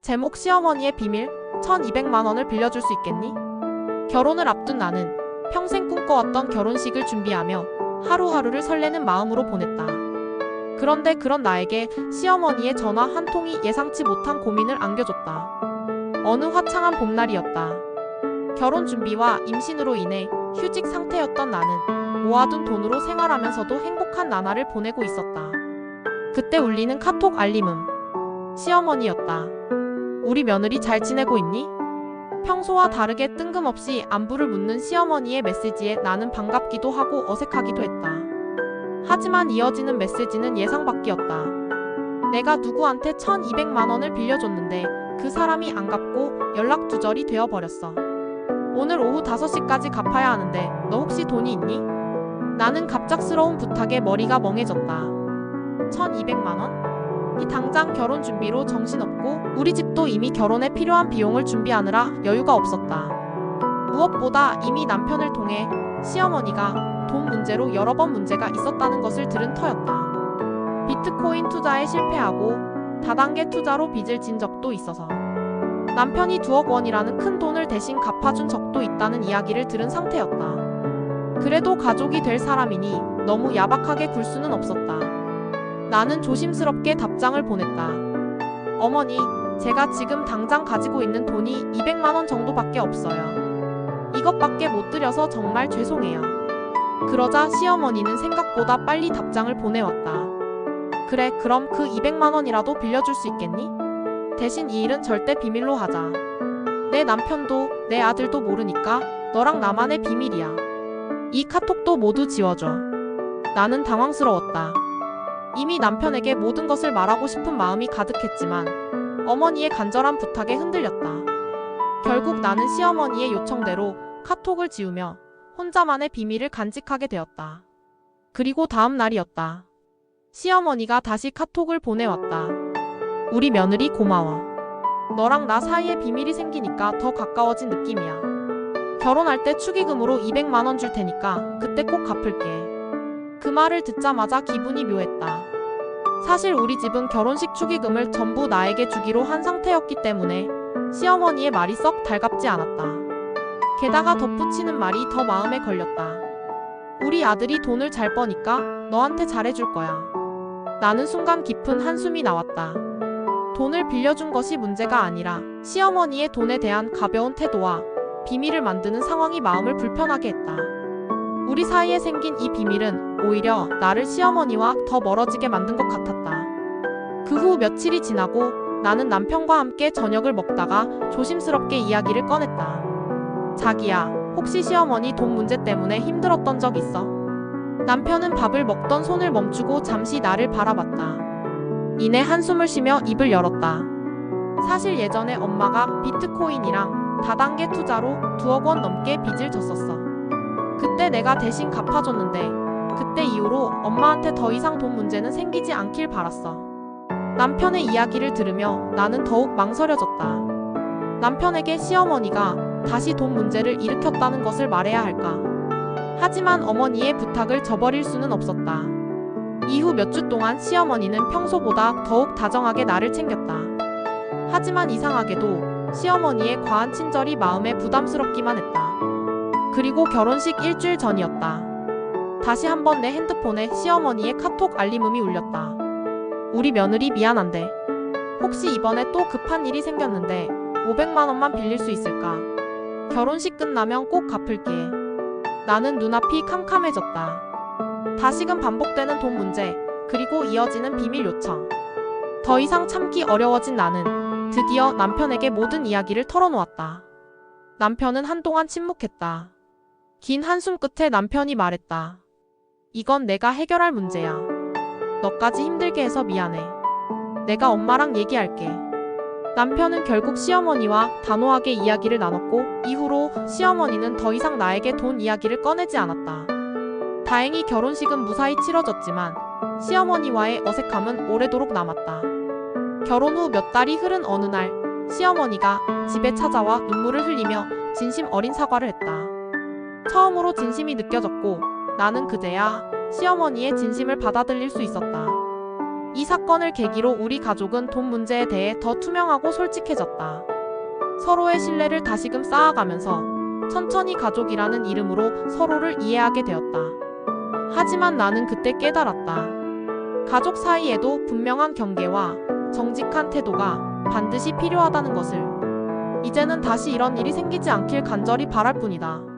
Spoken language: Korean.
제목 시어머니의 비밀 1200만 원을 빌려줄 수 있겠니? 결혼을 앞둔 나는 평생 꿈꿔왔던 결혼식을 준비하며 하루하루를 설레는 마음으로 보냈다. 그런데 그런 나에게 시어머니의 전화 한 통이 예상치 못한 고민을 안겨줬다. 어느 화창한 봄날이었다. 결혼 준비와 임신으로 인해 휴직 상태였던 나는 모아둔 돈으로 생활하면서도 행복한 나날을 보내고 있었다. 그때 울리는 카톡 알림음. 시어머니였다. 우리 며느리 잘 지내고 있니? 평소와 다르게 뜬금없이 안부를 묻는 시어머니의 메시지에 나는 반갑기도 하고 어색하기도 했다. 하지만 이어지는 메시지는 예상 밖이었다. 내가 누구한테 1200만 원을 빌려줬는데 그 사람이 안 갚고 연락 두절이 되어버렸어. 오늘 오후 5시까지 갚아야 하는데 너 혹시 돈이 있니? 나는 갑작스러운 부탁에 머리가 멍해졌다. 1200만 원? 이 당장 결혼 준비로 정신없고 우리 집도 이미 결혼에 필요한 비용을 준비하느라 여유가 없었다. 무엇보다 이미 남편을 통해 시어머니가 돈 문제로 여러 번 문제가 있었다는 것을 들은 터였다. 비트코인 투자에 실패하고 다단계 투자로 빚을 진 적도 있어서 남편이 2억 원이라는 큰 돈을 대신 갚아준 적도 있다는 이야기를 들은 상태였다. 그래도 가족이 될 사람이니 너무 야박하게 굴 수는 없었다. 나는 조심스럽게 답장을 보냈다. 어머니, 제가 지금 당장 가지고 있는 돈이 200만 원 정도밖에 없어요. 이것밖에 못 드려서 정말 죄송해요. 그러자 시어머니는 생각보다 빨리 답장을 보내왔다. 그래, 그럼 그 200만 원이라도 빌려줄 수 있겠니? 대신 이 일은 절대 비밀로 하자. 내 남편도 내 아들도 모르니까 너랑 나만의 비밀이야. 이 카톡도 모두 지워줘. 나는 당황스러웠다. 이미 남편에게 모든 것을 말하고 싶은 마음이 가득했지만 어머니의 간절한 부탁에 흔들렸다. 결국 나는 시어머니의 요청대로 카톡을 지우며 혼자만의 비밀을 간직하게 되었다. 그리고 다음 날이었다. 시어머니가 다시 카톡을 보내왔다. 우리 며느리 고마워. 너랑 나 사이에 비밀이 생기니까 더 가까워진 느낌이야. 결혼할 때 축의금으로 200만 원 줄 테니까 그때 꼭 갚을게. 그 말을 듣자마자 기분이 묘했다. 사실 우리 집은 결혼식 축의금을 전부 나에게 주기로 한 상태였기 때문에 시어머니의 말이 썩 달갑지 않았다. 게다가 덧붙이는 말이 더 마음에 걸렸다. 우리 아들이 돈을 잘 버니까 너한테 잘해줄 거야. 나는 순간 깊은 한숨이 나왔다. 돈을 빌려준 것이 문제가 아니라 시어머니의 돈에 대한 가벼운 태도와 비밀을 만드는 상황이 마음을 불편하게 했다. 우리 사이에 생긴 이 비밀은 오히려 나를 시어머니와 더 멀어지게 만든 것 같았다. 그 후 며칠이 지나고 나는 남편과 함께 저녁을 먹다가 조심스럽게 이야기를 꺼냈다. 자기야, 혹시 시어머니 돈 문제 때문에 힘들었던 적 있어? 남편은 밥을 먹던 손을 멈추고 잠시 나를 바라봤다. 이내 한숨을 쉬며 입을 열었다. 사실 예전에 엄마가 비트코인이랑 다단계 투자로 2억 원 넘게 빚을 졌었어. 그때 내가 대신 갚아줬는데 그때 이후로 엄마한테 더 이상 돈 문제는 생기지 않길 바랐어. 남편의 이야기를 들으며 나는 더욱 망설여졌다. 남편에게 시어머니가 다시 돈 문제를 일으켰다는 것을 말해야 할까? 하지만 어머니의 부탁을 저버릴 수는 없었다. 이후 몇 주 동안 시어머니는 평소보다 더욱 다정하게 나를 챙겼다. 하지만 이상하게도 시어머니의 과한 친절이 마음에 부담스럽기만 했다. 그리고 결혼식 일주일 전이었다. 다시 한번 내 핸드폰에 시어머니의 카톡 알림음이 울렸다. 우리 며느리 미안한데 혹시 이번에 또 급한 일이 생겼는데 500만 원만 빌릴 수 있을까? 결혼식 끝나면 꼭 갚을게. 나는 눈앞이 캄캄해졌다. 다시금 반복되는 돈 문제, 그리고 이어지는 비밀 요청. 더 이상 참기 어려워진 나는 드디어 남편에게 모든 이야기를 털어놓았다. 남편은 한동안 침묵했다. 긴 한숨 끝에 남편이 말했다. 이건 내가 해결할 문제야. 너까지 힘들게 해서 미안해. 내가 엄마랑 얘기할게. 남편은 결국 시어머니와 단호하게 이야기를 나눴고 이후로 시어머니는 더 이상 나에게 돈 이야기를 꺼내지 않았다. 다행히 결혼식은 무사히 치러졌지만 시어머니와의 어색함은 오래도록 남았다. 결혼 후 몇 달이 흐른 어느 날 시어머니가 집에 찾아와 눈물을 흘리며 진심 어린 사과를 했다. 처음으로 진심이 느껴졌고 나는 그제야 시어머니의 진심을 받아들일 수 있었다. 이 사건을 계기로 우리 가족은 돈 문제에 대해 더 투명하고 솔직해졌다. 서로의 신뢰를 다시금 쌓아가면서 천천히 가족이라는 이름으로 서로를 이해하게 되었다. 하지만 나는 그때 깨달았다. 가족 사이에도 분명한 경계와 정직한 태도가 반드시 필요하다는 것을. 이제는 다시 이런 일이 생기지 않길 간절히 바랄 뿐이다.